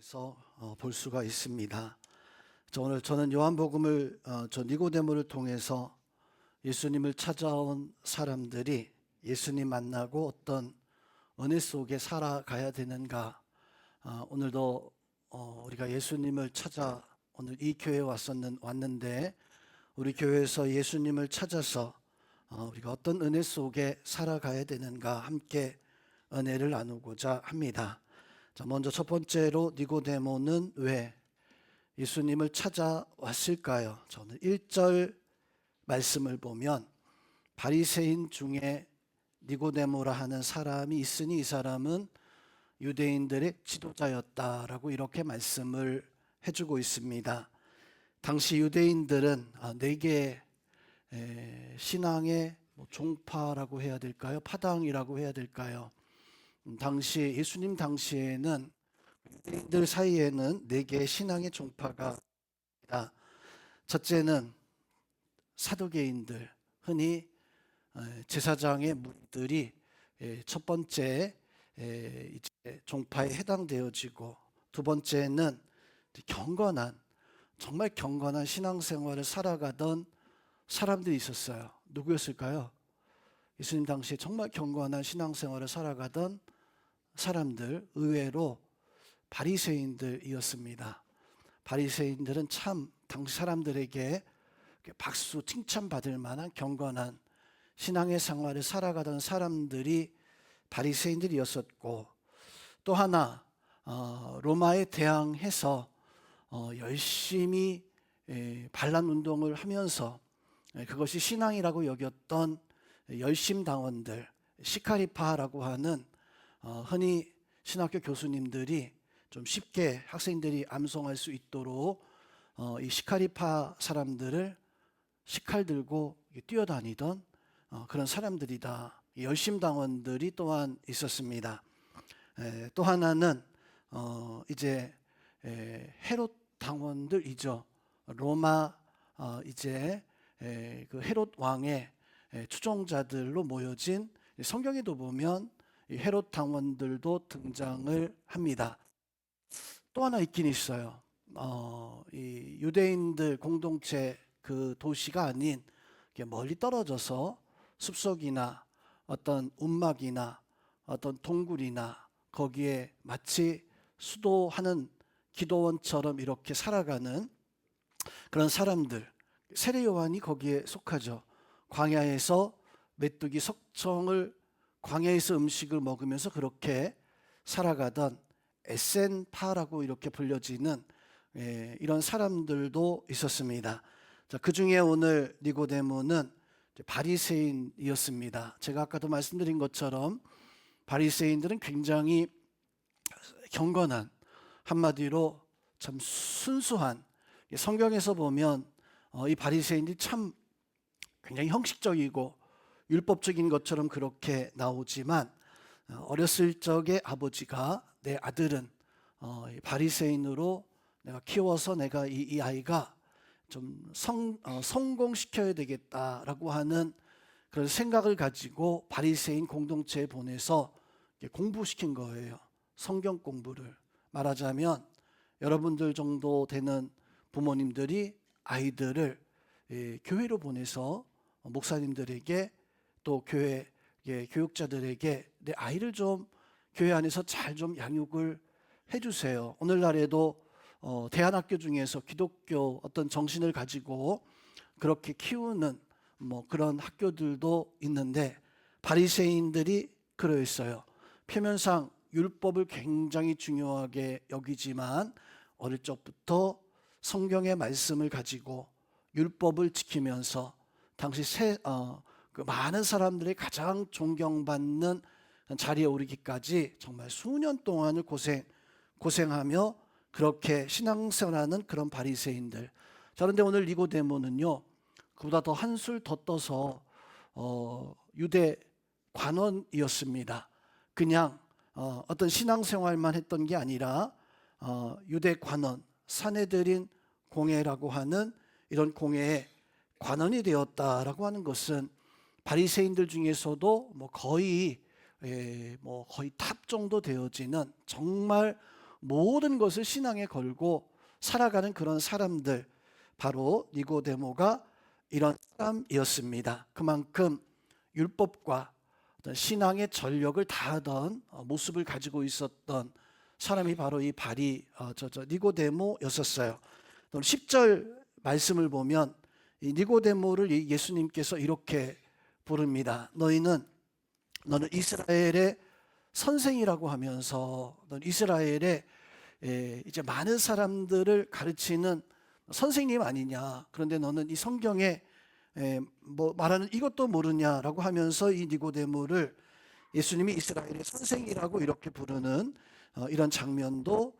통해서 볼 수가 있습니다. 오늘 저는 요한복음을 니고데모를 통해서 예수님을 찾아온 사람들이 예수님 만나고 어떤 은혜 속에 살아가야 되는가. 오늘도 우리가 예수님을 찾아 오늘 이 교회에 왔는데 우리 교회에서 예수님을 찾아서 우리가 어떤 은혜 속에 살아가야 되는가 함께 은혜를 나누고자 합니다. 먼저 첫 번째로 니고데모는 왜 예수님을 찾아왔을까요? 저는 1절 말씀을 보면 바리새인 중에 니고데모라 하는 사람이 있으니 이 사람은 유대인들의 지도자였다라고 이렇게 말씀을 해주고 있습니다. 당시 유대인들은 네 개의 신앙의 종파라고 해야 될까요? 파당이라고 해야 될까요? 당시 예수님 당시에는 유대인들 사이에는 네 개의 신앙의 종파가 있다. 첫째는 사두개인들, 흔히 제사장의 무리들이 첫 번째 종파에 해당되어지고, 두 번째는 경건한, 정말 경건한 신앙생활을 살아가던 사람들이 있었어요. 누구였을까요? 예수님 당시에 정말 경건한 신앙생활을 살아가던 사람들, 의외로 바리새인들이었습니다. 바리새인들은 참 당시 사람들에게 박수 칭찬받을 만한 경건한 신앙의 생활을 살아가던 사람들이 바리새인들이었었고, 또 하나 로마에 대항해서 열심히 반란 운동을 하면서 그것이 신앙이라고 여겼던 열심당원들, 시카리파라고 하는 흔히 신학교 교수님들이 좀 쉽게 학생들이 암송할 수 있도록 이 시카리파 사람들을 시칼 들고 뛰어다니던 그런 사람들이다. 열심당원들이 또한 있었습니다. 또 하나는 이제 헤롯 당원들이죠. 로마 이제 그 헤롯 왕의 추종자들로 모여진, 성경에도 보면 헤롯 당원들도 등장을 합니다. 또 하나 있긴 있어요. 이 유대인들 공동체 그 도시가 아닌 멀리 떨어져서 숲속이나 어떤 움막이나 어떤 동굴이나 거기에 마치 수도하는 기도원처럼 이렇게 살아가는 그런 사람들, 세례 요한이 거기에 속하죠. 광야에서 메뚜기 석청을, 광야에서 음식을 먹으면서 그렇게 살아가던 에센파라고 이렇게 불려지는 이런 사람들도 있었습니다. 그 중에 오늘 니고데모는 바리새인이었습니다. 제가 아까도 말씀드린 것처럼 바리새인들은 굉장히 경건한, 한마디로 참 순수한, 성경에서 보면 이 바리새인들이 참 굉장히 형식적이고 율법적인 것처럼 그렇게 나오지만, 어렸을 적에 아버지가 내 아들은 바리새인으로 내가 키워서 내가 이 아이가 좀 성공시켜야 되겠다라고 하는 그런 생각을 가지고 바리새인 공동체에 보내서 공부시킨 거예요. 성경 공부를. 말하자면 여러분들 정도 되는 부모님들이 아이들을 교회로 보내서 목사님들에게 또 교회 교육자들에게 내 아이를 좀 교회 안에서 잘 좀 양육을 해주세요. 오늘날에도 대안학교 중에서 기독교 어떤 정신을 가지고 그렇게 키우는 그런 학교들도 있는데, 바리새인들이 그러했어요. 표면상 율법을 굉장히 중요하게 여기지만 어릴 적부터 성경의 말씀을 가지고 율법을 지키면서 당시 그 많은 사람들이 가장 존경받는 자리에 오르기까지 정말 수년 동안을 고생하며 그렇게 신앙생활하는 그런 바리새인들. 그런데 오늘 니고데모는요, 그보다 더 한술 더 떠서 유대 관원이었습니다. 그냥 어떤 신앙생활만 했던 게 아니라 유대 관원, 사내들인 공회라고 하는 이런 공회에 관원이 되었다라고 하는 것은 바리새인들 중에서도 거의 탑 정도 되어지는 정말 모든 것을 신앙에 걸고 살아가는 그런 사람들, 바로 니고데모가 이런 사람이었습니다. 그만큼 율법과 어떤 신앙의 전력을 다하던 모습을 가지고 있었던 사람이 바로 이 니고데모였었어요. 10절 말씀을 보면 이 니고데모를 예수님께서 이렇게 부릅니다. 너는 이스라엘의 선생이라고 하면서 넌 이스라엘의 이제 많은 사람들을 가르치는 선생님 아니냐. 그런데 너는 이 성경에 뭐 말하는 이것도 모르냐라고 하면서 이 니고데모를 예수님이 이스라엘의 선생이라고 이렇게 부르는 이런 장면도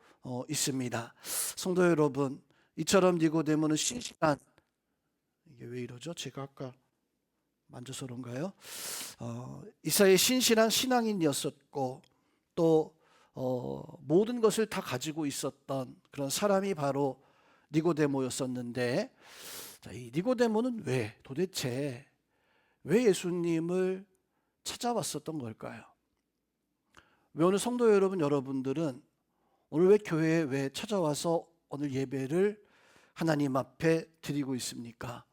있습니다. 성도 여러분, 이처럼 니고데모는 신실한, 이게 왜 이러죠? 제가 아까 만져서 그런가요? 이스라엘의 신실한 신앙인이었었고 또 모든 것을 다 가지고 있었던 그런 사람이 바로 니고데모였었는데, 이 니고데모는 도대체 왜 예수님을 찾아왔었던 걸까요? 왜 오늘 성도 여러분들은 오늘 왜 교회에 왜 찾아와서 오늘 예배를 하나님 앞에 드리고 있습니까?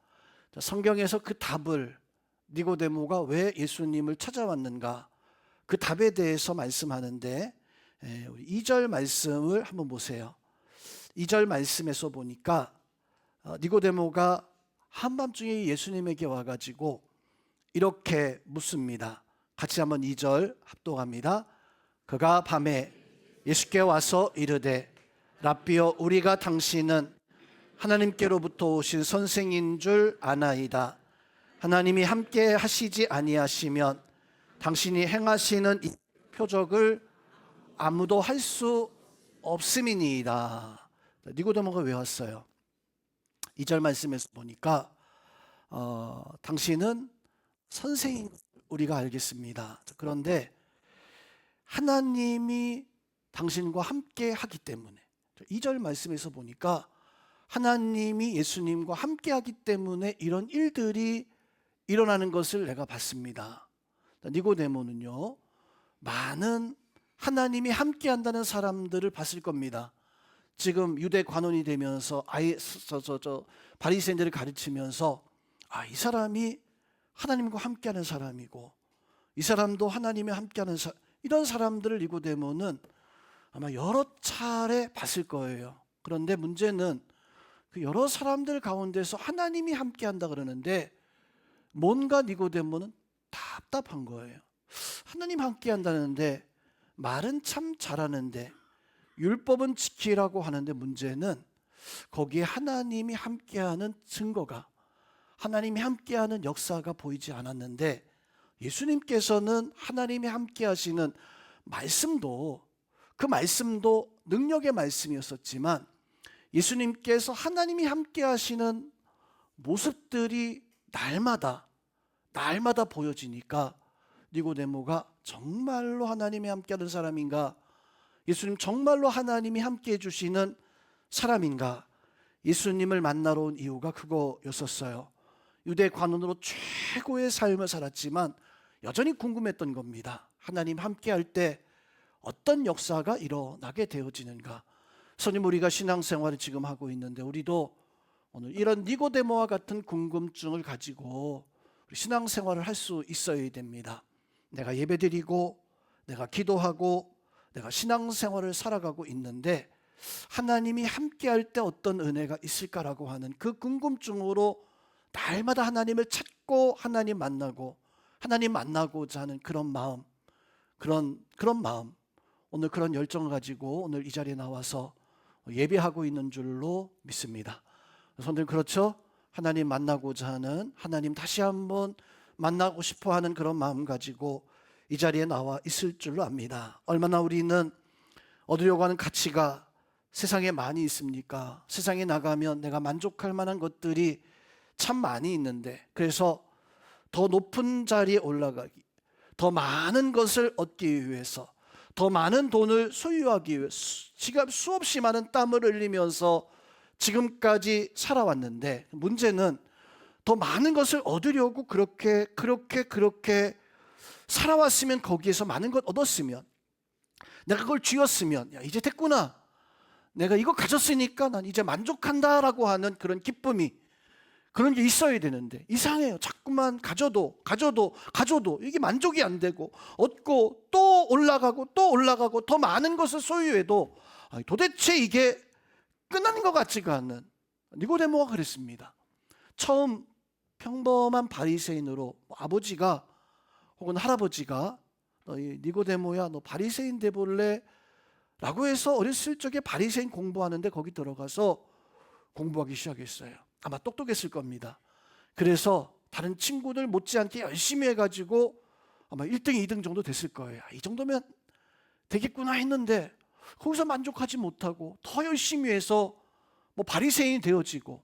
성경에서 그 답을, 니고데모가 왜 예수님을 찾아왔는가, 그 답에 대해서 말씀하는데, 우리 2절 말씀을 한번 보세요. 2절 말씀에서 보니까 니고데모가 한밤중에 예수님에게 와가지고 이렇게 묻습니다. 같이 한번 2절 합독합니다. 그가 밤에 예수께 와서 이르되 랍비여, 우리가 당신은 하나님께로부터 오신 선생인 줄 아나이다. 하나님이 함께 하시지 아니하시면 당신이 행하시는 이 표적을 아무도 할 수 없음이니이다. 니고데모가 왜 왔어요? 2절 말씀에서 보니까 당신은 선생인 우리가 알겠습니다. 그런데 하나님이 당신과 함께 하기 때문에, 2절 말씀에서 보니까 하나님이 예수님과 함께 하기 때문에 이런 일들이 일어나는 것을 내가 봤습니다. 니고데모는요, 많은 하나님이 함께 한다는 사람들을 봤을 겁니다. 지금 유대 관원이 되면서 바리새인들을 가르치면서 이 사람이 하나님과 함께하는 사람이고 이 사람도 하나님이 함께하는 이런 사람들을 니고데모는 아마 여러 차례 봤을 거예요. 그런데 문제는 그 여러 사람들 가운데서 하나님이 함께한다 그러는데 뭔가 니고데모는 답답한 거예요. 하나님 함께한다는데 말은 참 잘하는데 율법은 지키라고 하는데 문제는 거기에 하나님이 함께하는 증거가, 하나님이 함께하는 역사가 보이지 않았는데, 예수님께서는 하나님이 함께하시는 말씀도, 그 말씀도 능력의 말씀이었었지만 예수님께서 하나님이 함께하시는 모습들이 날마다 보여지니까 니고데모가 정말로 하나님이 함께하는 사람인가, 예수님 정말로 하나님이 함께해 주시는 사람인가, 예수님을 만나러 온 이유가 그거였었어요. 유대 관원으로 최고의 삶을 살았지만 여전히 궁금했던 겁니다. 하나님 함께할 때 어떤 역사가 일어나게 되어지는가. 선생님, 우리가 신앙생활을 지금 하고 있는데 우리도 오늘 이런 니고데모와 같은 궁금증을 가지고 신앙생활을 할 수 있어야 됩니다. 내가 예배드리고 내가 기도하고 내가 신앙생활을 살아가고 있는데 하나님이 함께할 때 어떤 은혜가 있을까라고 하는 그 궁금증으로 날마다 하나님을 찾고 하나님 만나고자 하는 그런 마음, 그런 마음, 오늘 그런 열정을 가지고 오늘 이 자리에 나와서 예배하고 있는 줄로 믿습니다. 손들, 그렇죠? 하나님 만나고자 하는, 하나님 다시 한번 만나고 싶어하는 그런 마음 가지고 이 자리에 나와 있을 줄로 압니다. 얼마나 우리는 얻으려고 하는 가치가 세상에 많이 있습니까? 세상에 나가면 내가 만족할 만한 것들이 참 많이 있는데, 그래서 더 높은 자리에 올라가기, 더 많은 것을 얻기 위해서, 더 많은 돈을 소유하기 위해 지금 수없이 많은 땀을 흘리면서 지금까지 살아왔는데, 문제는 더 많은 것을 얻으려고 그렇게 살아왔으면, 거기에서 많은 것 얻었으면, 내가 그걸 쥐었으면, 야 이제 됐구나, 내가 이거 가졌으니까 난 이제 만족한다라고 하는 그런 기쁨이, 그런 게 있어야 되는데 이상해요. 자꾸만 가져도 이게 만족이 안 되고, 얻고 또 올라가고 또 올라가고 더 많은 것을 소유해도 도대체 이게 끝나는 것 같지가 않은 니고데모가 그랬습니다. 처음 평범한 바리새인으로 아버지가 혹은 할아버지가 너 니고데모야, 너 바리새인 돼볼래? 라고 해서 어렸을 적에 바리새인 공부하는데 거기 들어가서 공부하기 시작했어요. 아마 똑똑했을 겁니다. 그래서 다른 친구들 못지않게 열심히 해가지고 아마 1등, 2등 정도 됐을 거예요. 이 정도면 되겠구나 했는데 거기서 만족하지 못하고 더 열심히 해서 뭐 바리새인이 되어지고,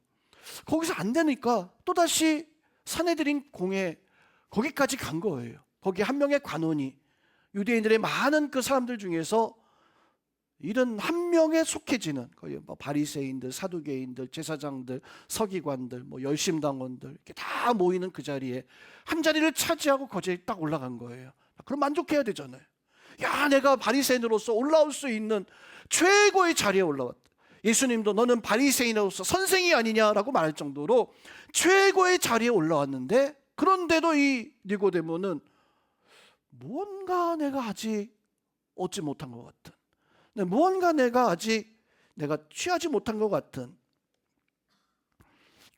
거기서 안 되니까 또다시 산헤드린 공회, 거기까지 간 거예요. 거기 한 명의 관원이 유대인들의 많은 그 사람들 중에서 이런 한 명에 속해지는, 거의 뭐 바리새인들, 사두개인들, 제사장들, 서기관들, 뭐 열심당원들 이렇게 다 모이는 그 자리에 한 자리를 차지하고 거기에 딱 올라간 거예요. 그럼 만족해야 되잖아요. 야, 내가 바리새인으로서 올라올 수 있는 최고의 자리에 올라왔다. 예수님도 너는 바리새인으로서 선생이 아니냐라고 말할 정도로 최고의 자리에 올라왔는데, 그런데도 이 니고데모는 무언가 내가 아직 얻지 못한 것 같은, 무언가 내가 아직 취하지 못한 것 같은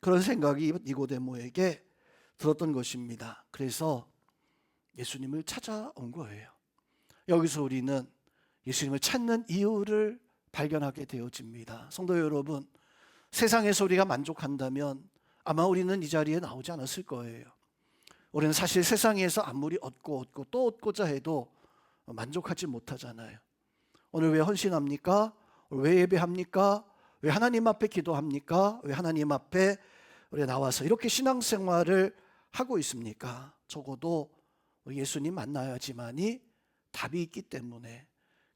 그런 생각이 니고데모에게 들었던 것입니다. 그래서 예수님을 찾아온 거예요. 여기서 우리는 예수님을 찾는 이유를 발견하게 되어집니다. 성도 여러분, 세상에서 우리가 만족한다면 아마 우리는 이 자리에 나오지 않았을 거예요. 우리는 사실 세상에서 아무리 얻고 또 얻고자 해도 만족하지 못하잖아요. 오늘 왜 헌신합니까? 왜 예배합니까? 왜 하나님 앞에 기도합니까? 왜 하나님 앞에 우리 나와서 이렇게 신앙생활을 하고 있습니까? 적어도 예수님 만나야지만이 답이 있기 때문에,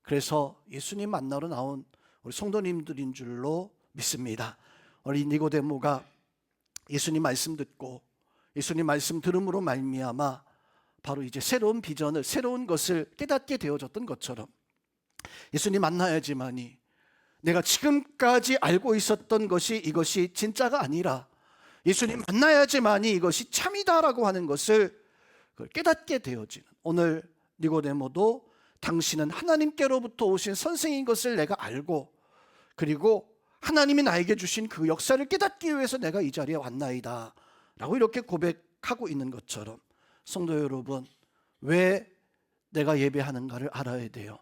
그래서 예수님 만나러 나온 우리 성도님들인 줄로 믿습니다. 우리 니고데모가 예수님 말씀 듣고 예수님 말씀 들음으로 말미암아 바로 이제 새로운 비전을, 새로운 것을 깨닫게 되어졌던 것처럼, 예수님 만나야지만이 내가 지금까지 알고 있었던 것이 이것이 진짜가 아니라 예수님 만나야지만이 이것이 참이다라고 하는 것을 깨닫게 되어지는, 오늘 니고데모도 당신은 하나님께로부터 오신 선생인 것을 내가 알고, 그리고 하나님이 나에게 주신 그 역사를 깨닫기 위해서 내가 이 자리에 왔나이다 라고 이렇게 고백하고 있는 것처럼, 성도 여러분, 왜 내가 예배하는가를 알아야 돼요.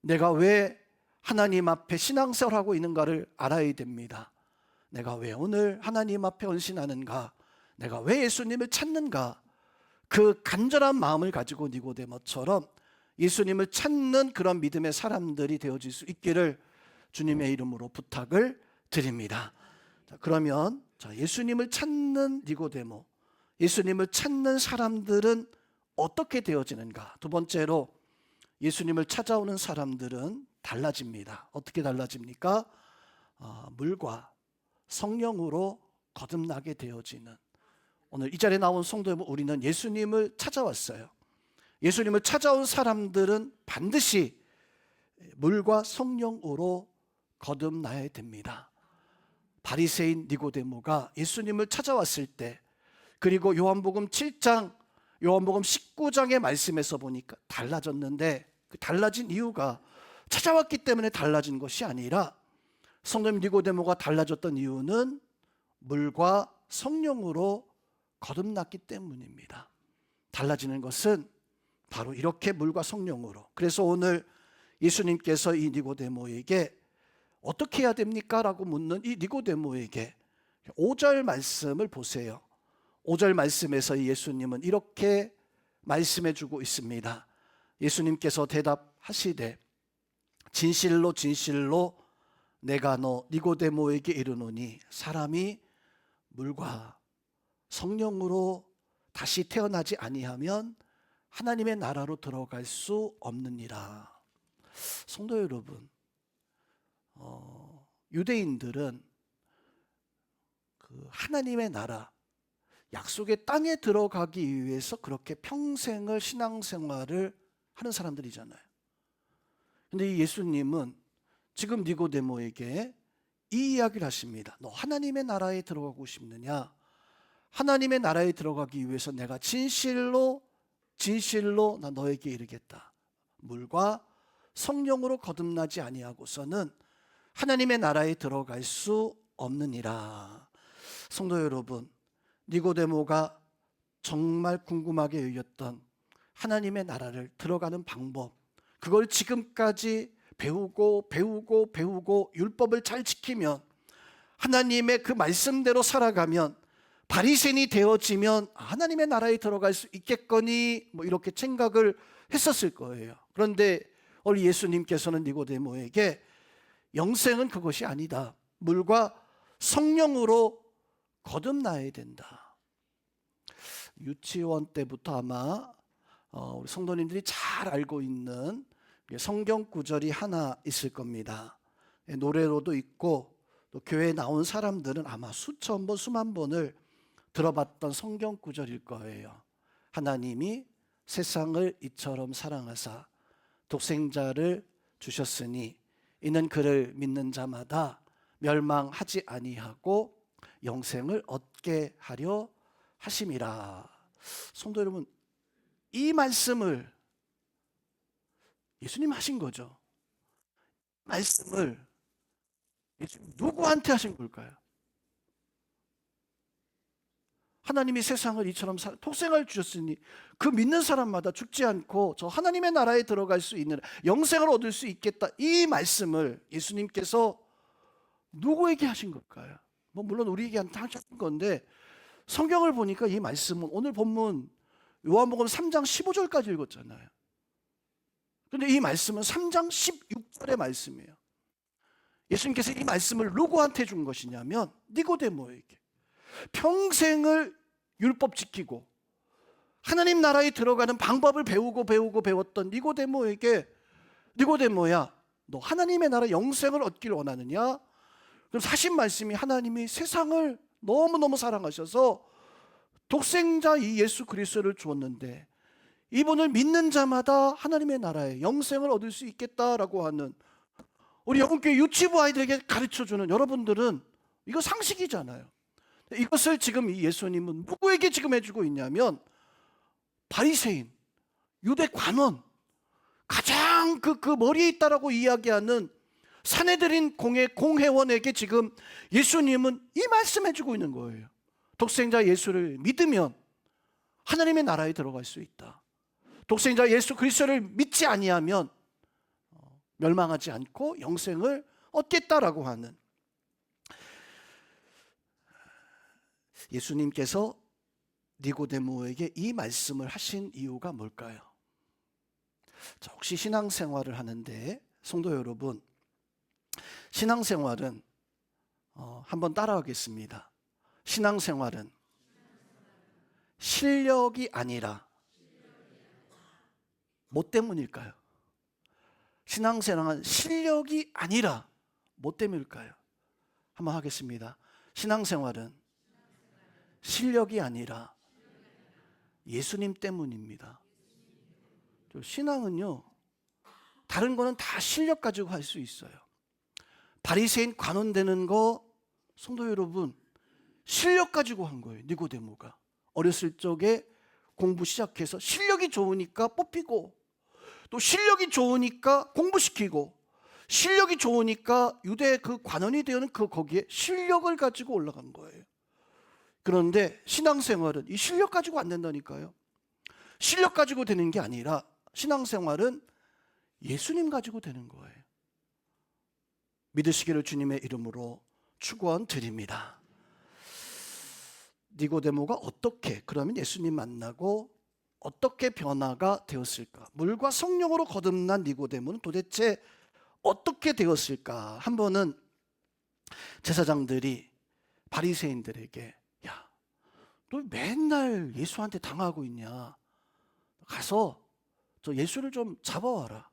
내가 왜 하나님 앞에 신앙생활하고 있는가를 알아야 됩니다. 내가 왜 오늘 하나님 앞에 헌신하는가, 내가 왜 예수님을 찾는가, 그 간절한 마음을 가지고 니고데모처럼 예수님을 찾는 그런 믿음의 사람들이 되어질 수 있기를 주님의 이름으로 부탁을 드립니다. 자, 그러면 예수님을 찾는 니고데모, 예수님을 찾는 사람들은 어떻게 되어지는가? 두 번째로, 예수님을 찾아오는 사람들은 달라집니다. 어떻게 달라집니까? 물과 성령으로 거듭나게 되어지는, 오늘 이 자리에 나온 성도 여러분, 우리는 예수님을 찾아왔어요. 예수님을 찾아온 사람들은 반드시 물과 성령으로 거듭나야 됩니다. 바리새인 니고데모가 예수님을 찾아왔을 때, 그리고 요한복음 7장, 요한복음 19장의 말씀에서 보니까 달라졌는데, 그 달라진 이유가 찾아왔기 때문에 달라진 것이 아니라, 성도님 니고데모가 달라졌던 이유는 물과 성령으로 거듭났기 때문입니다. 달라지는 것은 바로 이렇게 물과 성령으로. 그래서 오늘 예수님께서 이 니고데모에게 어떻게 해야 됩니까? 라고 묻는 이 니고데모에게 5절 말씀을 보세요. 5절 말씀에서 예수님은 이렇게 말씀해 주고 있습니다. 예수님께서 대답하시되 진실로 진실로 내가 너 니고데모에게 이르노니 사람이 물과 성령으로 다시 태어나지 아니하면 하나님의 나라로 들어갈 수 없느니라. 성도 여러분, 유대인들은 그 하나님의 나라, 약속의 땅에 들어가기 위해서 그렇게 평생을 신앙생활을 하는 사람들이잖아요. 근데 이 예수님은 지금 니고데모에게 이 이야기를 하십니다. 너 하나님의 나라에 들어가고 싶느냐? 하나님의 나라에 들어가기 위해서 내가 진실로 나 너에게 이르겠다. 물과 성령으로 거듭나지 아니하고서는 하나님의 나라에 들어갈 수 없느니라. 성도 여러분, 니고데모가 정말 궁금하게 여겼던 하나님의 나라를 들어가는 방법, 그걸 지금까지 배우고 율법을 잘 지키면, 하나님의 그 말씀대로 살아가면, 바리새인이 되어지면 하나님의 나라에 들어갈 수 있겠거니 이렇게 생각을 했었을 거예요. 그런데 우리 예수님께서는 니고데모에게 영생은 그것이 아니다. 물과 성령으로 거듭나야 된다. 유치원 때부터 아마 우리 성도님들이 잘 알고 있는 성경 구절이 하나 있을 겁니다. 노래로도 있고 또 교회에 나온 사람들은 아마 수천 번 수만 번을 들어봤던 성경 구절일 거예요. 하나님이 세상을 이처럼 사랑하사 독생자를 주셨으니 이는 그를 믿는 자마다 멸망하지 아니하고 영생을 얻게 하려 하심이라. 성도 여러분, 이 말씀을 예수님 하신 거죠. 말씀을 예수님 누구한테 하신 걸까요? 하나님이 세상을 이처럼 독생을 주셨으니 그 믿는 사람마다 죽지 않고 저 하나님의 나라에 들어갈 수 있는 영생을 얻을 수 있겠다. 이 말씀을 예수님께서 누구에게 하신 걸까요? 물론 우리에게 하신 건데 성경을 보니까 이 말씀은 오늘 본문 요한복음 3장 15절까지 읽었잖아요. 그런데 이 말씀은 3장 16절의 말씀이에요. 예수님께서 이 말씀을 누구한테 준 것이냐면 니고데모에게. 평생을 율법 지키고 하나님 나라에 들어가는 방법을 배웠던 니고데모에게, 니고데모야, 너 하나님의 나라 영생을 얻기를 원하느냐? 그래서 하신 말씀이 하나님이 세상을 너무너무 사랑하셔서 독생자 이 예수 그리스도를 주었는데 이분을 믿는 자마다 하나님의 나라에 영생을 얻을 수 있겠다라고 하는, 우리 영국교회 유치부 아이들에게 가르쳐주는 여러분들은 이거 상식이잖아요. 이것을 지금 이 예수님은 누구에게 지금 해주고 있냐면 바리새인, 유대 관원, 가장 그 머리에 있다라고 이야기하는 사내들인 공회원에게 지금 예수님은 이 말씀 해주고 있는 거예요. 독생자 예수를 믿으면 하나님의 나라에 들어갈 수 있다. 독생자 예수 그리스도를 믿지 아니하면 멸망하지 않고 영생을 얻겠다라고 하는, 예수님께서 니고데모에게 이 말씀을 하신 이유가 뭘까요? 자, 혹시 신앙생활을 하는데 성도 여러분, 신앙생활은 한번 따라하겠습니다. 신앙생활은 실력이 아니라 뭐 때문일까요? 신앙생활은 실력이 아니라 뭐 때문일까요? 한번 하겠습니다. 신앙생활은 실력이 아니라 예수님 때문입니다. 신앙은요, 다른 거는 다 실력 가지고 할 수 있어요. 바리새인 관원 되는 거, 성도 여러분, 실력 가지고 한 거예요. 니고데모가 어렸을 적에 공부 시작해서 실력이 좋으니까 뽑히고, 또 실력이 좋으니까 공부시키고, 실력이 좋으니까 유대 그 관원이 되는 거기에 실력을 가지고 올라간 거예요. 그런데 신앙생활은 이 실력 가지고 안 된다니까요. 실력 가지고 되는 게 아니라 신앙생활은 예수님 가지고 되는 거예요. 믿으시기를 주님의 이름으로 축원드립니다. 니고데모가 어떻게 그러면 예수님 만나고 어떻게 변화가 되었을까? 물과 성령으로 거듭난 니고데모는 도대체 어떻게 되었을까? 한 번은 제사장들이 바리새인들에게, 야, 너 맨날 예수한테 당하고 있냐? 가서 저 예수를 좀 잡아와라,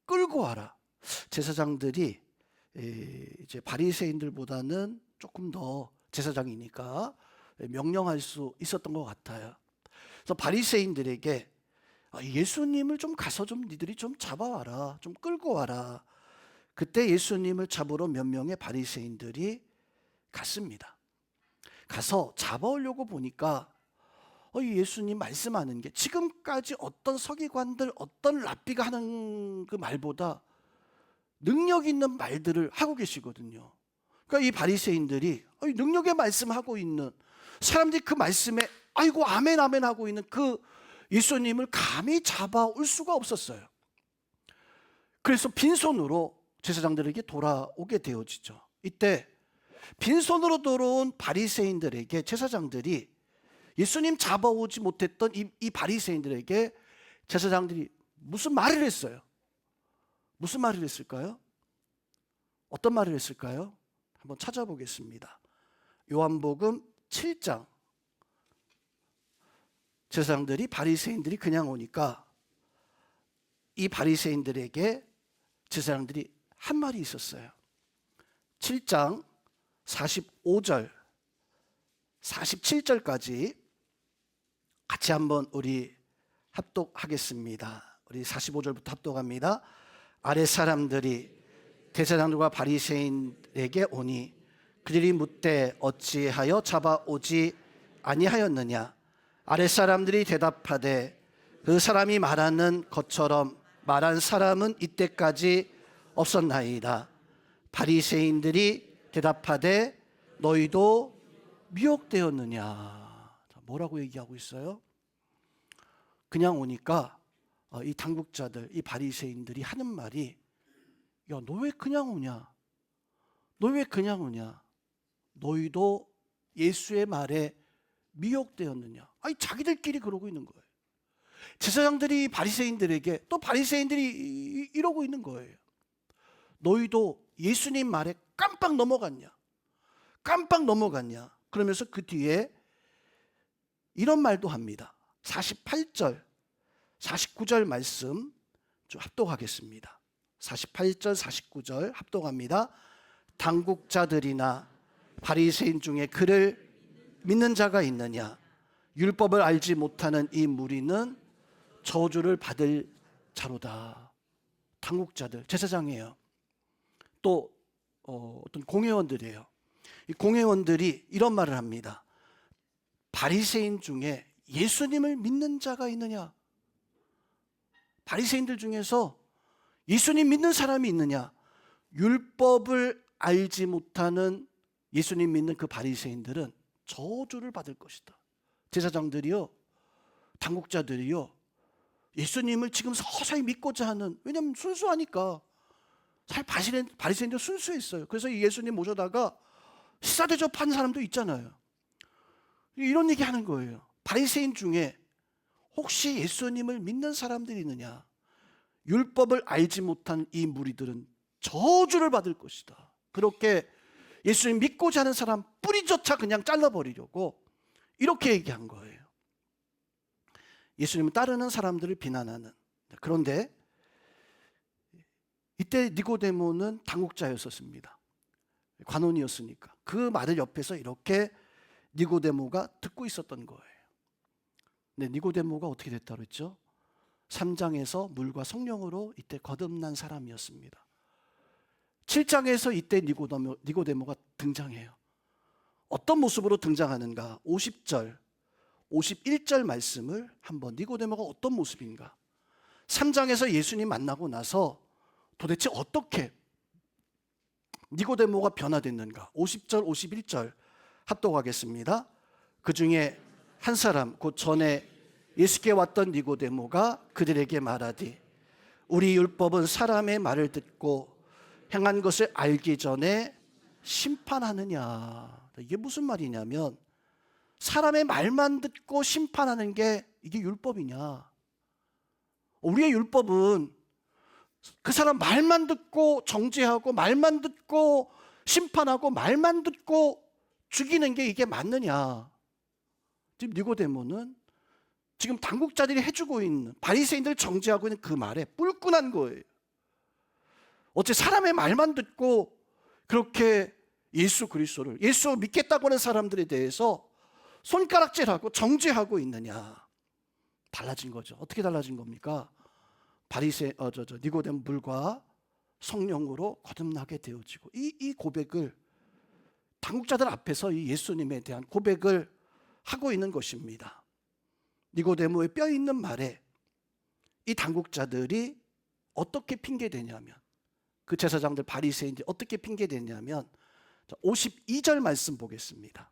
끌고 와라. 제사장들이 이제 바리새인들보다는 조금 더 제사장이니까 명령할 수 있었던 것 같아요. 그래서 바리새인들에게 예수님을 좀 가서 좀 니들이 좀 잡아와라, 좀 끌고 와라. 그때 예수님을 잡으러 몇 명의 바리새인들이 갔습니다. 가서 잡아오려고 보니까 이 예수님 말씀하는 게 지금까지 어떤 서기관들, 어떤 랍비가 하는 그 말보다 능력 있는 말들을 하고 계시거든요. 그러니까 이 바리새인들이 능력의 말씀하고 있는 사람들이 그 말씀에 아이고 아멘 아멘 하고 있는 그 예수님을 감히 잡아올 수가 없었어요. 그래서 빈손으로 제사장들에게 돌아오게 되어지죠. 이때 빈손으로 돌아온 바리새인들에게 제사장들이 예수님 잡아오지 못했던 이 바리새인들에게 제사장들이 무슨 말을 했어요? 무슨 말을 했을까요? 어떤 말을 했을까요? 한번 찾아보겠습니다. 요한복음 7장. 제사장들이 바리새인들이 그냥 오니까 이 바리새인들에게 제사장들이 한 말이 있었어요. 7장 45절 47절까지 같이 한번 우리 합독하겠습니다. 우리 45절부터 합독합니다. 아랫 사람들이 대제사장들과 바리새인에게 오니 그들이 묻되 어찌하여 잡아오지 아니하였느냐. 아랫 사람들이 대답하되 그 사람이 말하는 것처럼 말한 사람은 이때까지 없었나이다. 바리새인들이 대답하되 너희도 미혹되었느냐. 뭐라고 얘기하고 있어요? 그냥 오니까 이 당국자들, 이 바리새인들이 하는 말이 야, 너 왜 그냥 오냐? 너 왜 그냥 오냐? 너희도 예수의 말에 미혹되었느냐? 아니 자기들끼리 그러고 있는 거예요. 제사장들이 바리새인들에게 또 바리새인들이 이러고 있는 거예요. 너희도 예수님 말에 깜빡 넘어갔냐? 깜빡 넘어갔냐? 그러면서 그 뒤에 이런 말도 합니다. 48절, 49절 말씀 좀 합독하겠습니다. 48절, 49절 합독합니다. 당국자들이나 바리새인 중에 그를 믿는 자가 있느냐? 율법을 알지 못하는 이 무리는 저주를 받을 자로다. 당국자들, 제사장이에요. 또 어떤 공회원들이에요. 이 공회원들이 이런 말을 합니다. 바리새인 중에 예수님을 믿는 자가 있느냐? 바리새인들 중에서 예수님 믿는 사람이 있느냐? 율법을 알지 못하는 예수님 믿는 그 바리새인들은 저주를 받을 것이다. 제사장들이요, 당국자들이요, 예수님을 지금 서서히 믿고자 하는, 왜냐하면 순수하니까. 사실 바리새인들 순수했어요. 그래서 예수님 모셔다가 시사대접한 사람도 있잖아요. 이런 얘기 하는 거예요. 바리새인 중에 혹시 예수님을 믿는 사람들이 있느냐? 율법을 알지 못한 이 무리들은 저주를 받을 것이다. 그렇게 예수님 믿고자 하는 사람 뿌리조차 그냥 잘라버리려고 이렇게 얘기한 거예요. 예수님을 따르는 사람들을 비난하는. 그런데 이때 니고데모는 당국자였었습니다. 관원이었으니까. 그 말을 옆에서 이렇게 니고데모가 듣고 있었던 거예요. 근데 니고데모가 어떻게 됐다고 했죠? 3장에서 물과 성령으로 이때 거듭난 사람이었습니다. 7장에서 이때 니고데모가 등장해요. 어떤 모습으로 등장하는가? 50절, 51절 말씀을 한번 니고데모가 어떤 모습인가? 3장에서 예수님 만나고 나서 도대체 어떻게 니고데모가 변화됐는가? 50절, 51절 합독하겠습니다. 그 중에 한 사람, 곧 전에 예수께 왔던 니고데모가 그들에게 말하되 우리 율법은 사람의 말을 듣고 행한 것을 알기 전에 심판하느냐. 이게 무슨 말이냐면 사람의 말만 듣고 심판하는 게 이게 율법이냐. 우리의 율법은 그 사람 말만 듣고 정죄하고 말만 듣고 심판하고 말만 듣고 죽이는 게 이게 맞느냐. 지금 니고데모는 지금 당국자들이 해주고 있는 바리새인들 정죄하고 있는 그 말에 뿔꾼한 거예요. 어째 사람의 말만 듣고 그렇게 예수 그리스도를 예수 믿겠다고 하는 사람들에 대해서 손가락질하고 정죄하고 있느냐. 달라진 거죠. 어떻게 달라진 겁니까? 니고데모 물과 성령으로 거듭나게 되어지고, 이 고백을 당국자들 앞에서 이 예수님에 대한 고백을 하고 있는 것입니다. 니고데모의 뼈 있는 말에 이 당국자들이 어떻게 핑계대냐면, 그 제사장들 바리새인들이 어떻게 핑계대냐면 52절 말씀 보겠습니다.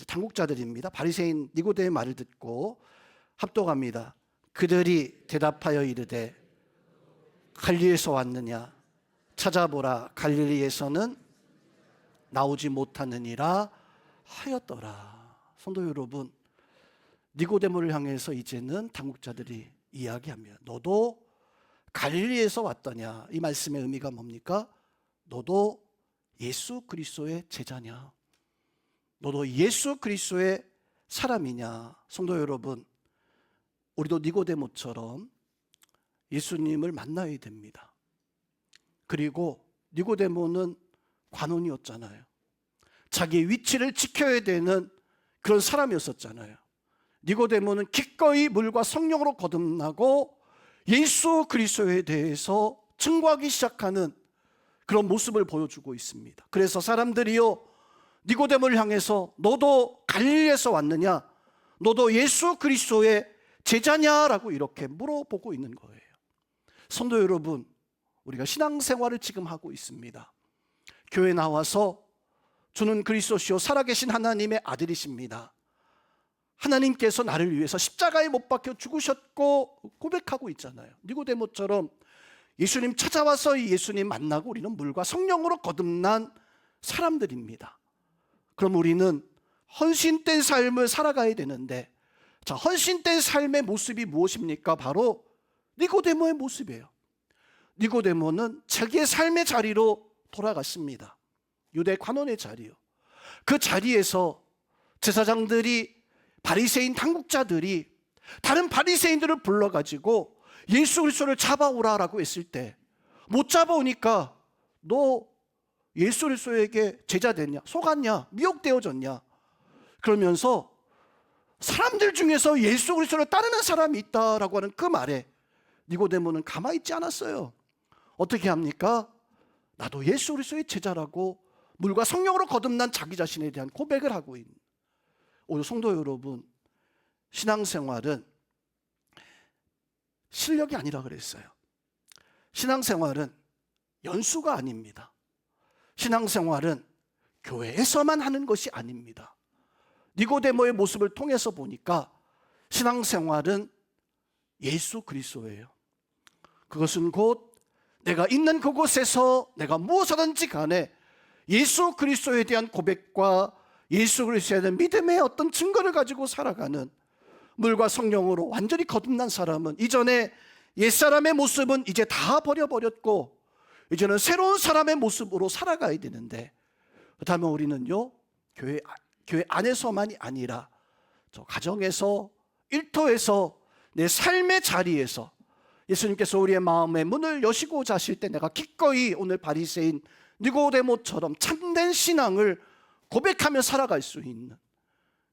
당국자들입니다. 바리새인 니고데모의 말을 듣고 합독합니다. 그들이 대답하여 이르되 갈릴리에서 왔느냐? 찾아보라, 갈릴리에서는 나오지 못하느니라 하였더라. 성도 여러분, 니고데모를 향해서 이제는 당국자들이 이야기합니다. 너도 갈릴리에서 왔더냐? 이 말씀의 의미가 뭡니까? 너도 예수 그리스도의 제자냐? 너도 예수 그리스도의 사람이냐? 성도 여러분, 우리도 니고데모처럼 예수님을 만나야 됩니다. 그리고 니고데모는 관원이었잖아요. 자기 위치를 지켜야 되는 그런 사람이었었잖아요. 니고데모는 기꺼이 물과 성령으로 거듭나고 예수 그리스도에 대해서 증거하기 시작하는 그런 모습을 보여주고 있습니다. 그래서 사람들이요, 니고데모를 향해서 너도 갈릴리에서 왔느냐? 너도 예수 그리스도의 제자냐라고 이렇게 물어보고 있는 거예요. 성도 여러분, 우리가 신앙생활을 지금 하고 있습니다. 교회 나와서 주는 그리스도시요 살아계신 하나님의 아들이십니다. 하나님께서 나를 위해서 십자가에 못 박혀 죽으셨고 고백하고 있잖아요. 니고데모처럼 예수님 찾아와서 이 예수님 만나고 우리는 물과 성령으로 거듭난 사람들입니다. 그럼 우리는 헌신된 삶을 살아가야 되는데, 자, 헌신된 삶의 모습이 무엇입니까? 바로 니고데모의 모습이에요. 니고데모는 자기의 삶의 자리로 돌아갔습니다. 유대 관원의 자리요. 그 자리에서 제사장들이, 바리새인 당국자들이 다른 바리새인들을 불러가지고 예수 그리스도를 잡아오라라고 했을 때 못 잡아오니까 너 예수 그리스도에게 제자 됐냐? 속았냐? 미혹되어졌냐? 그러면서 사람들 중에서 예수 그리스도를 따르는 사람이 있다라고 하는 그 말에 니고데모는 가만히 있지 않았어요. 어떻게 합니까? 나도 예수 그리스도의 제자라고 물과 성령으로 거듭난 자기 자신에 대한 고백을 하고 있는, 오늘 성도 여러분, 신앙생활은 실력이 아니라 그랬어요. 신앙생활은 연수가 아닙니다. 신앙생활은 교회에서만 하는 것이 아닙니다. 니고데모의 모습을 통해서 보니까 신앙생활은 예수 그리스도예요. 그것은 곧 내가 있는 그곳에서 내가 무엇하든지 간에 예수 그리스도에 대한 고백과 예수 그리스도에 대한 믿음의 어떤 증거를 가지고 살아가는, 물과 성령으로 완전히 거듭난 사람은 이전에 옛사람의 모습은 이제 다 버려버렸고 이제는 새로운 사람의 모습으로 살아가야 되는데, 그렇다면 우리는요, 교회 안에서만이 아니라 저 가정에서, 일터에서, 내 삶의 자리에서 예수님께서 우리의 마음의 문을 여시고자 하실 때 내가 기꺼이 오늘 바리새인 니고데모처럼 참된 신앙을 고백하며 살아갈 수 있는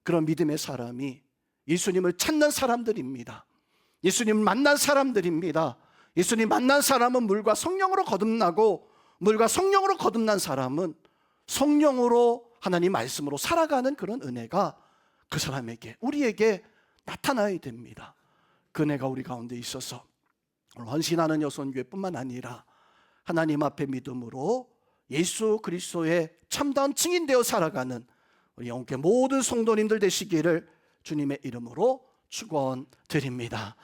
그런 믿음의 사람이 예수님을 찾는 사람들입니다. 예수님을 만난 사람들입니다. 예수님 만난 사람은 물과 성령으로 거듭나고, 물과 성령으로 거듭난 사람은 성령으로 하나님 말씀으로 살아가는 그런 은혜가 그 사람에게, 우리에게 나타나야 됩니다. 그 은혜가 우리 가운데 있어서 오늘 헌신하는 여선교회뿐만 아니라 하나님 앞에 믿음으로 예수 그리스도의 참다운 증인되어 살아가는 우리 영계 모든 성도님들 되시기를 주님의 이름으로 축원드립니다.